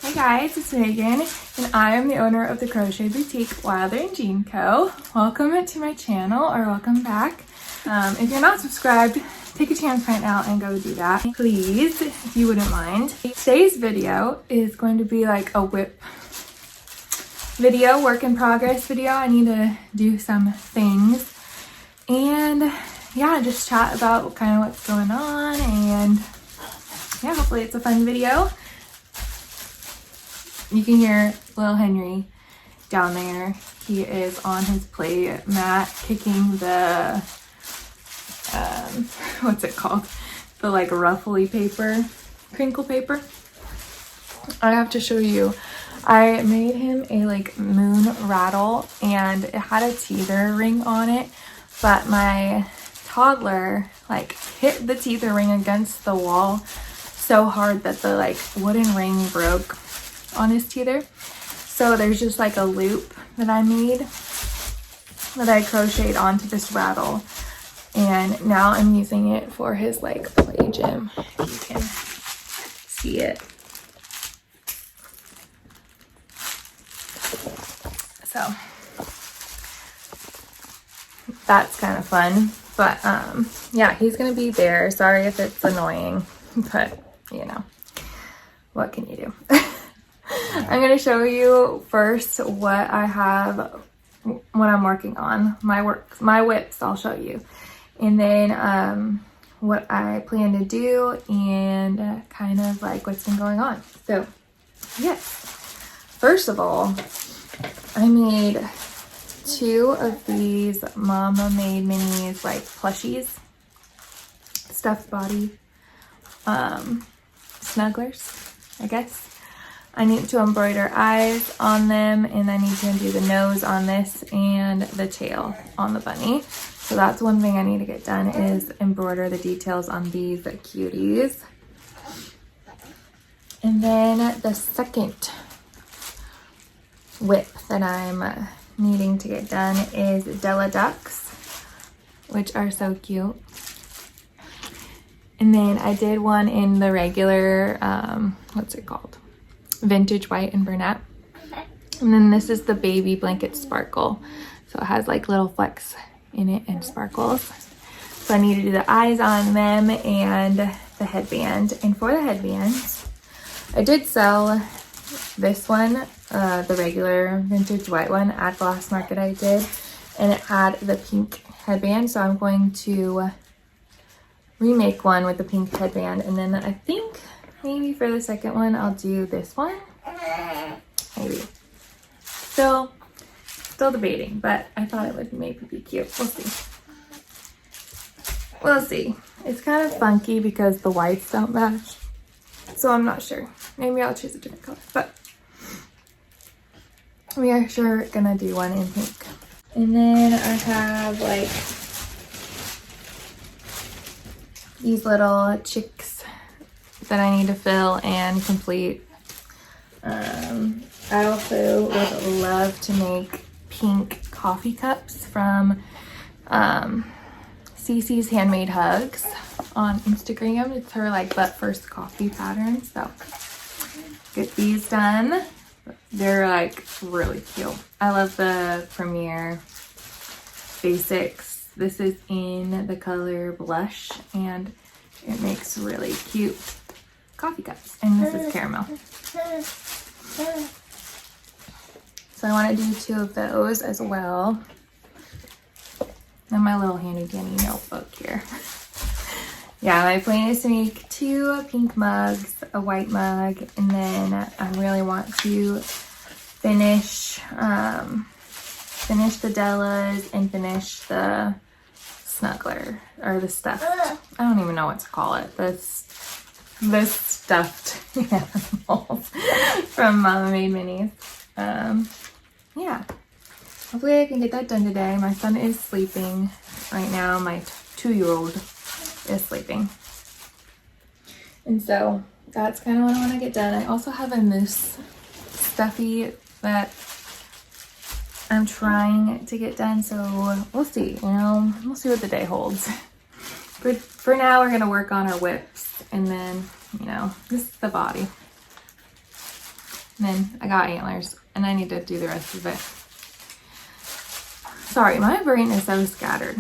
Hey guys, it's Megan, and I am the owner of the Crochet Boutique Wilder and Jean Co. Welcome to my channel, or welcome back. If you're not subscribed, take a chance right now and go do that, please, if you wouldn't mind. Today's video is going to be like a whip video, work in progress video. I need to do some things, and yeah, just chat about kind of what's going on, and yeah, hopefully it's a fun video. You can hear little Henry down there. He is on his play mat kicking the, what's it called? The like ruffly paper, crinkle paper. I have to show you. I made him a like moon rattle, and it had a teether ring on it, but my toddler like hit the teether ring against the wall so hard that the like wooden ring broke on his teether. So there's just like a loop that I made that I crocheted onto this rattle, and now I'm using it for his like play gym. You can see it. So that's kind of fun, but yeah, he's gonna be there. Sorry if it's annoying, but you know, what can you do? I'm going to show you first what I have, what I'm working on, my whips I'll show you, and then what I plan to do, and kind of like what's been going on. So yes, first of all, I made 2 of these Mama Made Minis like plushies, stuffed body, Snugglers, I guess. I need to embroider eyes on them, and I need to do the nose on this and the tail on the bunny. So that's one thing I need to get done, is embroider the details on these cuties. And then the second whip that I'm needing to get done is Della ducks, which are so cute. And then I did one in the regular, what's it called? Vintage white and brunette. And then this is the baby blanket sparkle. So it has like little flecks in it and sparkles. So I need to do the eyes on them and the headband. And for the headbands, I did sell this one, the regular vintage white one at the last market I did. And it had the pink headband. So I'm going to remake one with the pink headband, and then I think maybe for the second one I'll do this one, maybe. Still debating, but I thought it would maybe be cute. We'll see. It's kind of funky because the whites don't match, so I'm not sure. Maybe I'll choose a different color, but we are sure gonna do one in pink. And then I have like these little chicks that I need to fill and complete. I also would love to make pink coffee cups from Cece's Handmade Hugs on Instagram. It's her like butt first coffee pattern. So get these done. They're like really cute. I love the Premier Basics. This is in the color Blush, and it makes really cute coffee cups. And this is caramel. So I want to do 2 of those as well. And my little handy dandy notebook here. Yeah, my plan is to make 2 pink mugs, a white mug, and then I really want to finish the Dellas and finish the Snuggler, or the stuffed, I don't even know what to call it, this stuffed animals from Mama Made Minis. Yeah, hopefully I can get that done today. My son is sleeping right now. My 2-year-old is sleeping, and so that's kind of what I want to get done. I also have a moose stuffy that I'm trying to get done, so we'll see, you know, we'll see what the day holds. But for now, we're gonna work on our whips, and then, you know, this is the body. And then I got antlers and I need to do the rest of it. Sorry, my brain is so scattered.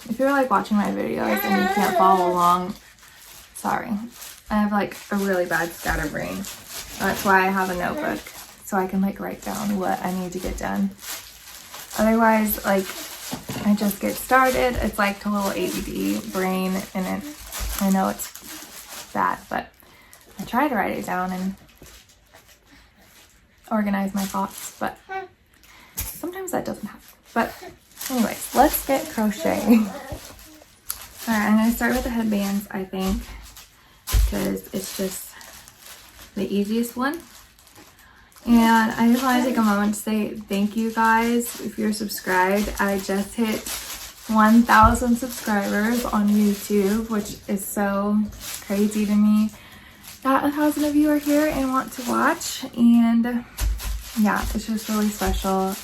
If you're like watching my videos and you can't follow along, sorry. I have like a really bad scattered brain. That's why I have a notebook, so I can like write down what I need to get done. Otherwise, like, I just get started. It's like a little ADD brain, and I know it's bad, but I try to write it down and organize my thoughts, but sometimes that doesn't happen. But anyways, let's get crocheting. All right, I'm gonna start with the headbands, I think, because it's just the easiest one. And I just want to take a moment to say thank you guys if you're subscribed. I just hit 1,000 subscribers on YouTube, which is so crazy to me that 1,000 of you are here and want to watch. And yeah, it's just really special.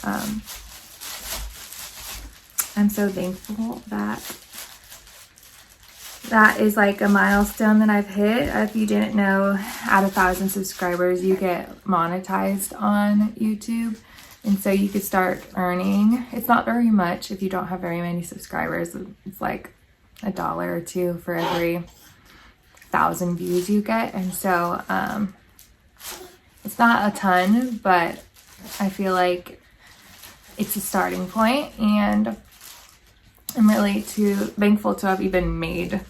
I'm so thankful that is like a milestone that I've hit. If you didn't know, at 1,000 subscribers, you get monetized on YouTube. And so you could start earning. It's not very much if you don't have very many subscribers. It's like $1 or $2 for every 1,000 views you get. And so it's not a ton, but I feel like it's a starting point, and I'm really thankful to have even made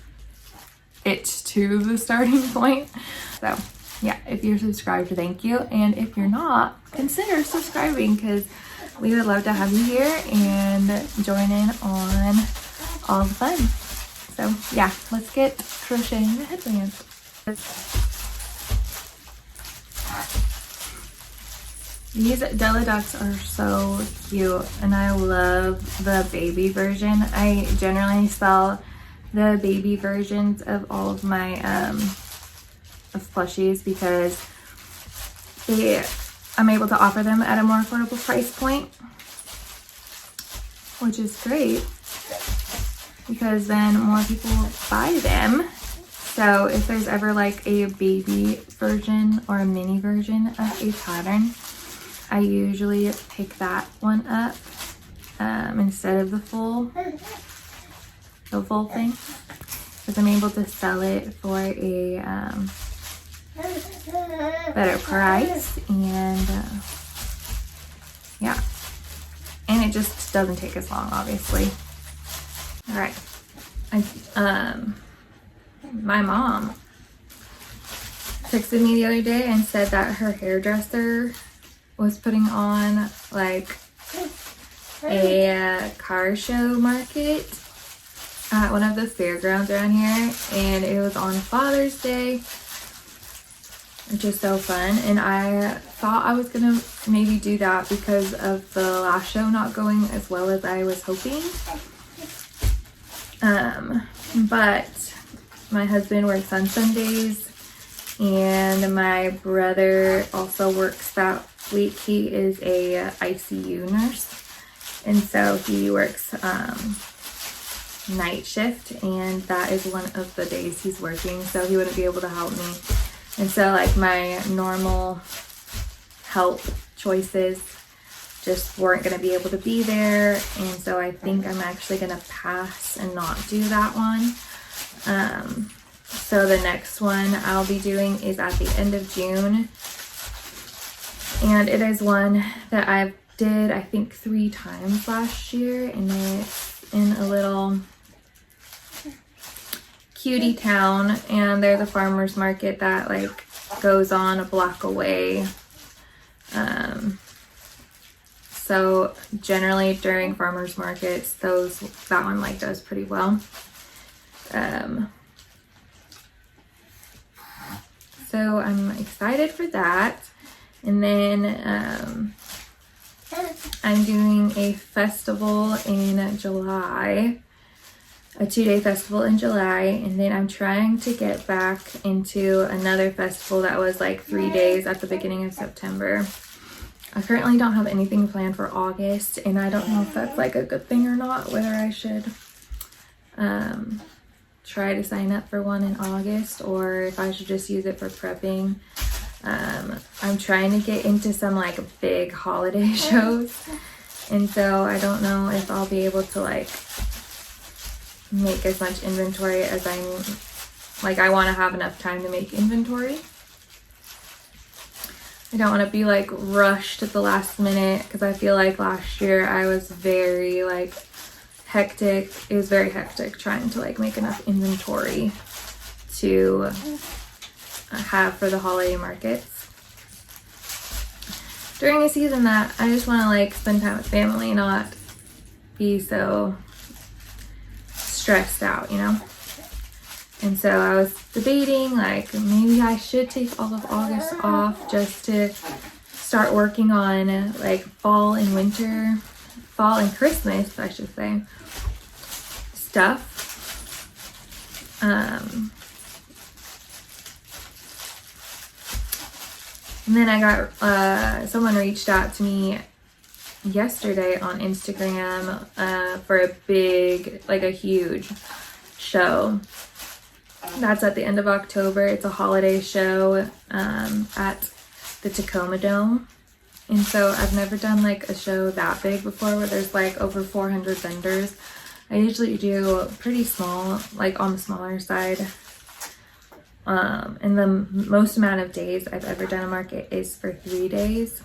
it to the starting point. So yeah, if you're subscribed, thank you. And if you're not, consider subscribing, because we would love to have you here and join in on all the fun. So yeah, let's get crocheting the headbands. These Della ducks are so cute, and I love the baby version. I generally sell the baby versions of all of my of plushies because I'm able to offer them at a more affordable price point, which is great because then more people will buy them. So if there's ever like a baby version or a mini version of a pattern, I usually pick that one up instead of the full thing, because I'm able to sell it for a better price, and yeah, and it just doesn't take as long, obviously. All right, my mom texted me the other day and said that her hairdresser was putting on like a car show market at one of the fairgrounds around here, and it was on Father's Day, which is so fun. And I thought I was gonna maybe do that because of the last show not going as well as I was hoping, but my husband works on Sundays and my brother also works that week. He is a ICU nurse, and so he works night shift, and that is one of the days he's working, so he wouldn't be able to help me. And so like my normal help choices just weren't going to be able to be there, and so I think I'm actually going to pass and not do that one. So the next one I'll be doing is at the end of June, and it is one that I did I think 3 times last year, and it's in a little cutie town, and there's a farmer's market that like goes on a block away. So generally during farmers markets, that one like does pretty well. So I'm excited for that. And then I'm doing a festival in July, a 2-day festival in July, and then I'm trying to get back into another festival that was like 3 days at the beginning of September. I currently don't have anything planned for August, and I don't know if that's like a good thing or not, whether I should try to sign up for one in August or if I should just use it for prepping. I'm trying to get into some like big holiday shows, and so I don't know if I'll be able to like make as much inventory as I want to have enough time to make inventory. I don't want to be like rushed at the last minute, because I feel like last year I was very like hectic. It was very hectic trying to like make enough inventory to have for the holiday markets during a season that I just want to like spend time with family, not be so stressed out, you know? And so I was debating like maybe I should take all of August off just to start working on like fall and Christmas, I should say, stuff. And then I got, someone reached out to me yesterday on Instagram for a big, like a huge show. That's at the end of October. It's a holiday show at the Tacoma Dome. And so I've never done like a show that big before where there's like over 400 vendors. I usually do pretty small, like on the smaller side. And the most amount of days I've ever done a market is for 3 days.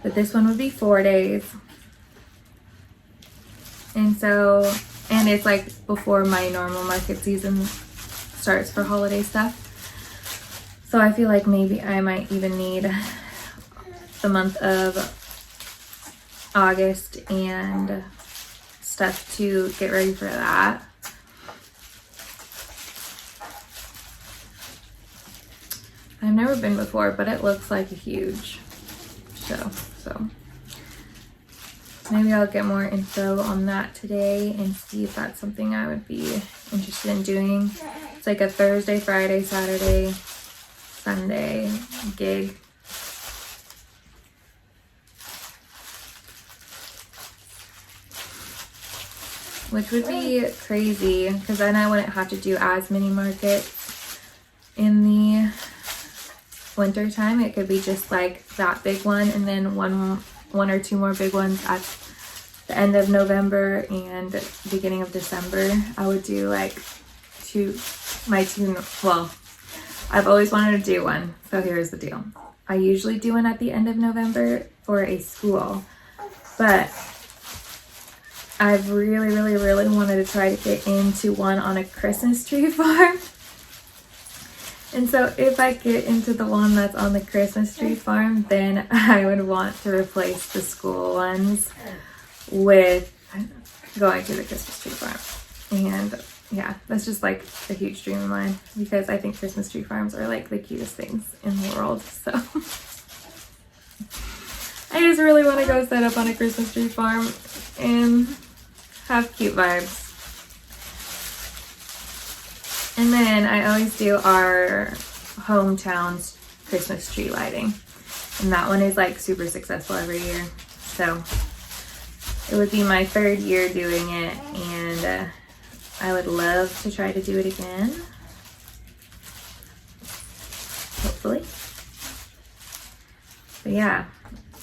But this one would be 4 days. And so, and it's like before my normal market season starts for holiday stuff. So I feel like maybe I might even need the month of August and stuff to get ready for that. I've never been before, but it looks like a huge show. So maybe I'll get more info on that today and see if that's something I would be interested in doing. It's like a Thursday, Friday, Saturday, Sunday gig. Which would be crazy, because then I wouldn't have to do as many markets in the winter time. It could be just like that big one, and then one or two more big ones at the end of November and beginning of December. I would do like well, I've always wanted to do one. So here's the deal. I usually do one at the end of November for a school, but I've really wanted to try to get into one on a Christmas tree farm. And so if I get into the one that's on the Christmas tree farm, then I would want to replace the school ones with going to the Christmas tree farm. And yeah, that's just like a huge dream of mine, because I think Christmas tree farms are like the cutest things in the world. So I just really want to go set up on a Christmas tree farm and have cute vibes. And then I always do our hometown's Christmas tree lighting. And that one is like super successful every year. So it would be my 3rd year doing it, and I would love to try to do it again. Hopefully. But yeah,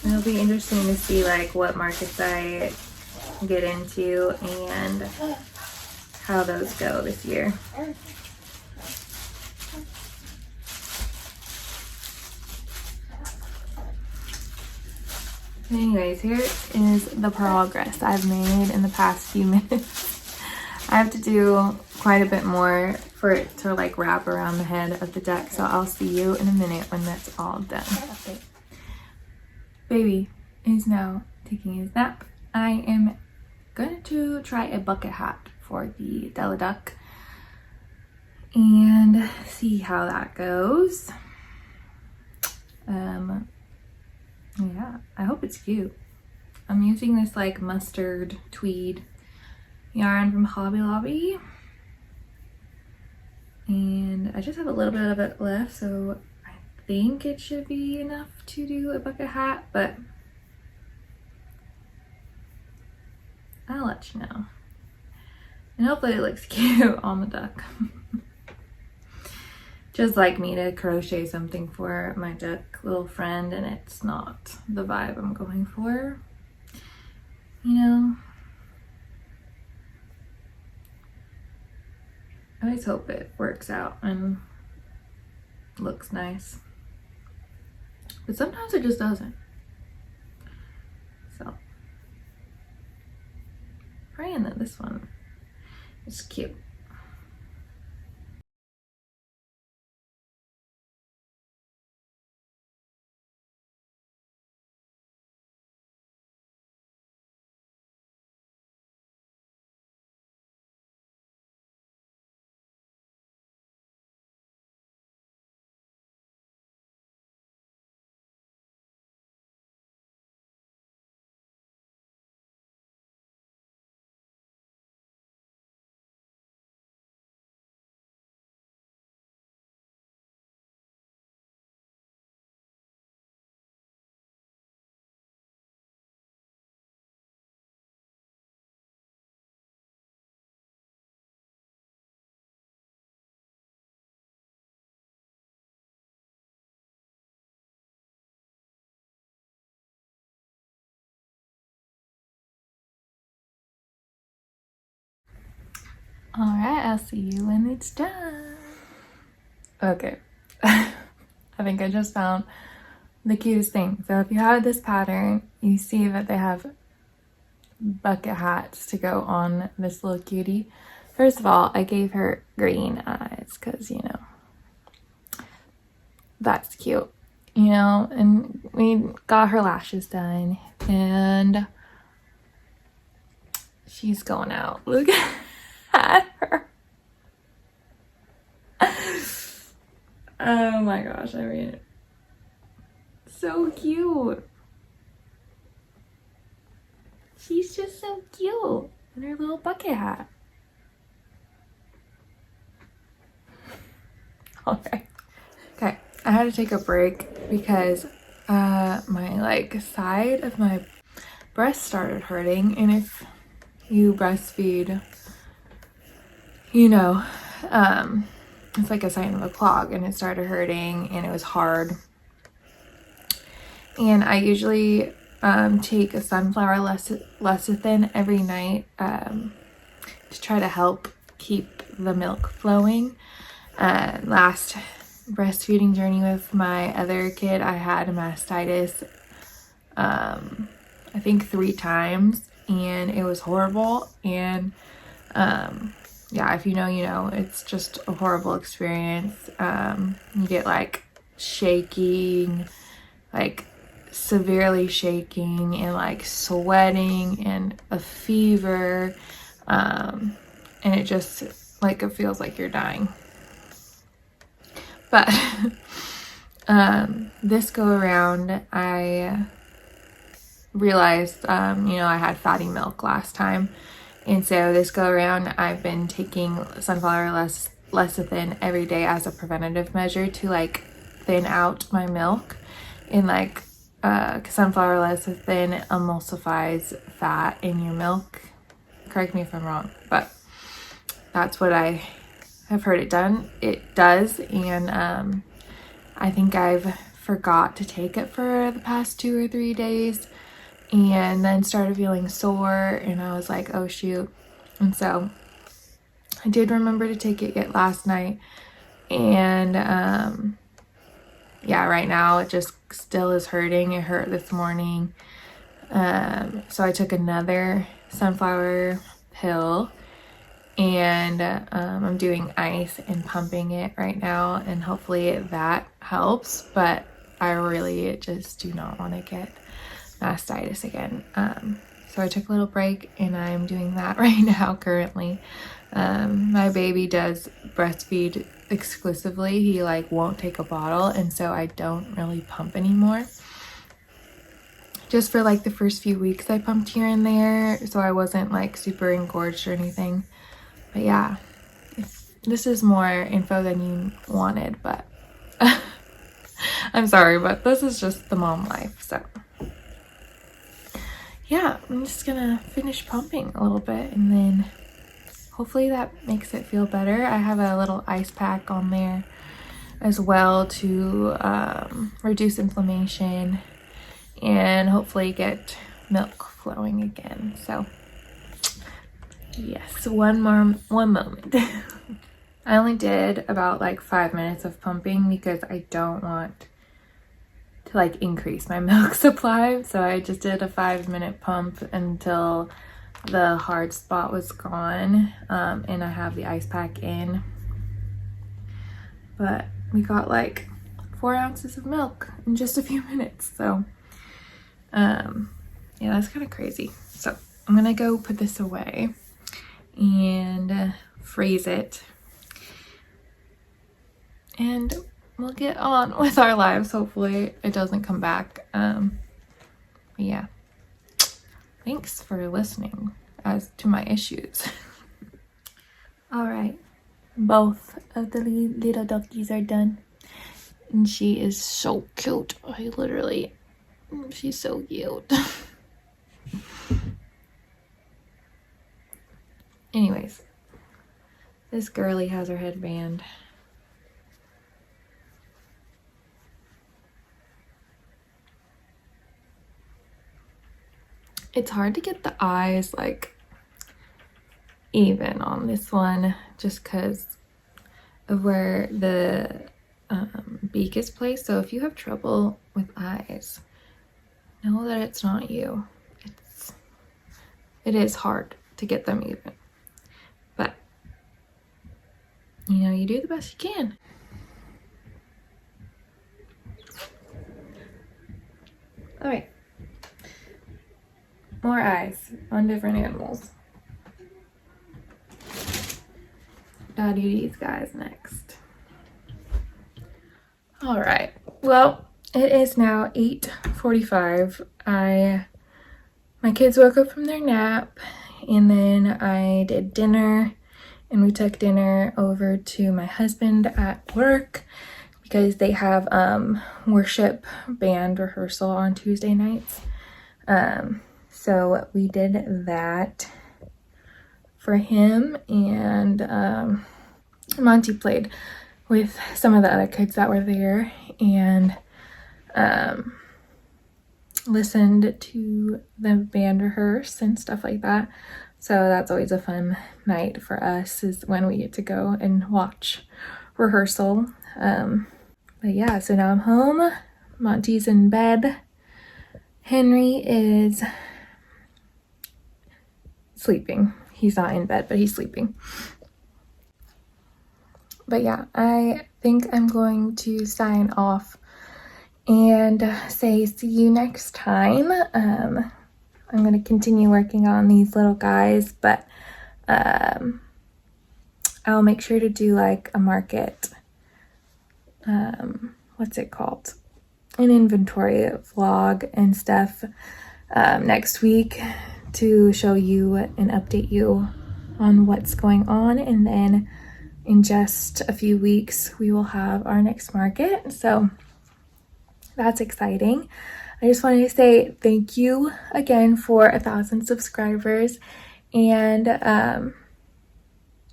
it'll be interesting to see like what markets I get into and how those go this year. Anyways, here is the progress I've made in the past few minutes. I have to do quite a bit more for it to like wrap around the head of the deck, so I'll see you in a minute when that's all done. Okay. Baby is now taking his nap. I am going to try a bucket hat for the Della duck and see how that goes. Yeah, I hope it's cute. I'm using this like mustard tweed yarn from Hobby Lobby, and I just have a little bit of it left, so I think it should be enough to do a bucket hat, but I'll let you know. And hopefully it looks cute on the duck. just like me to crochet something for my duck little friend and it's not the vibe I'm going for, you know. I always hope it works out and looks nice, but sometimes it just doesn't. So praying that this one is cute. All right, I'll see you when it's done. Okay, I think I just found the cutest thing. So if you have this pattern, you see that they have bucket hats to go on this little cutie. First of all, I gave her green eyes because, you know, that's cute, you know, and we got her lashes done and she's going out. Look at her. Oh my gosh, I mean, so cute. She's just so cute in her little bucket hat. Okay. Okay, I had to take a break because my like side of my breast started hurting, and if you breastfeed, you know, it's like a sign of a clog, and it started hurting and it was hard. And I usually take a sunflower lecithin every night to try to help keep the milk flowing. Last breastfeeding journey with my other kid, I had mastitis I think 3 times, and it was horrible. And yeah, if you know, you know, it's just a horrible experience. You get like shaking, like severely shaking, and like sweating and a fever, and it just like, it feels like you're dying. But this go around, I realized, you know, I had fatty milk last time, and so this go around I've been taking sunflower lecithin every day as a preventative measure to like thin out my milk. And like sunflower lecithin emulsifies fat in your milk. Correct me if I'm wrong, but that's what I have heard it does. And I think I've forgot to take it for the past 2 or 3 days, and then started feeling sore, and I was like, oh shoot. And so I did remember to take it yet last night, and yeah, right now it just still is hurting. It hurt this morning, so I took another sunflower pill, and I'm doing ice and pumping it right now, and hopefully that helps. But I really just do not want to get mastitis again, so I took a little break, and I'm doing that right now currently. My baby does breastfeed exclusively. He like won't take a bottle, and so I don't really pump anymore. Just for like the first few weeks I pumped here and there, so I wasn't like super engorged or anything. But yeah, this is more info than you wanted, but I'm sorry, but this is just the mom life. So yeah, I'm just gonna finish pumping a little bit, and then hopefully that makes it feel better. I have a little ice pack on there as well to reduce inflammation and hopefully get milk flowing again. So yes, one moment. I only did about like 5 minutes of pumping because I don't want to like increase my milk supply. So I just did a 5-minute pump until the hard spot was gone. And I have the ice pack in. But we got like 4 ounces of milk in just a few minutes. So yeah, that's kind of crazy. So I'm gonna go put this away and freeze it, and we'll get on with our lives. Hopefully it doesn't come back. Yeah, thanks for listening as to my issues. All right, both of the little duckies are done, and she is so cute. She's so cute. Anyways, this girly has her headband. It's hard to get the eyes like even on this one just because of where the beak is placed. So if you have trouble with eyes, know that it's not you. It is hard to get them even. But, you know, you do the best you can. All right. More eyes on different animals. Gotta do these guys next. All right. Well, it is now 8:45. My kids woke up from their nap, and then I did dinner, and we took dinner over to my husband at work because they have worship band rehearsal on Tuesday nights. So we did that for him, and Monty played with some of the other kids that were there, and listened to the band rehearse and stuff like that. So that's always a fun night for us, is when we get to go and watch rehearsal. But yeah, so now I'm home. Monty's in bed. Henry is sleeping. He's not in bed, but he's sleeping. But yeah, I think I'm going to sign off and say see you next time. I'm going to continue working on these little guys, but I'll make sure to do like a market, what's it called? An inventory vlog and stuff next week to show you and update you on what's going on. And then in just a few weeks, we will have our next market. So that's exciting. I just wanted to say thank you again for 1,000 subscribers. And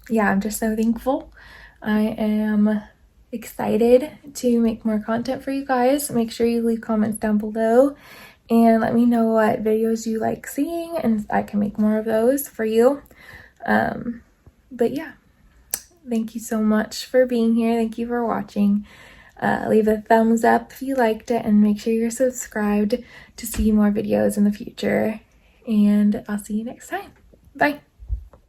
yeah, I'm just so thankful. I am excited to make more content for you guys. Make sure you leave comments down below and let me know what videos you like seeing, and I can make more of those for you. But yeah, thank you so much for being here. Thank you for watching. Leave a thumbs up if you liked it, and make sure you're subscribed to see more videos in the future. And I'll see you next time. Bye.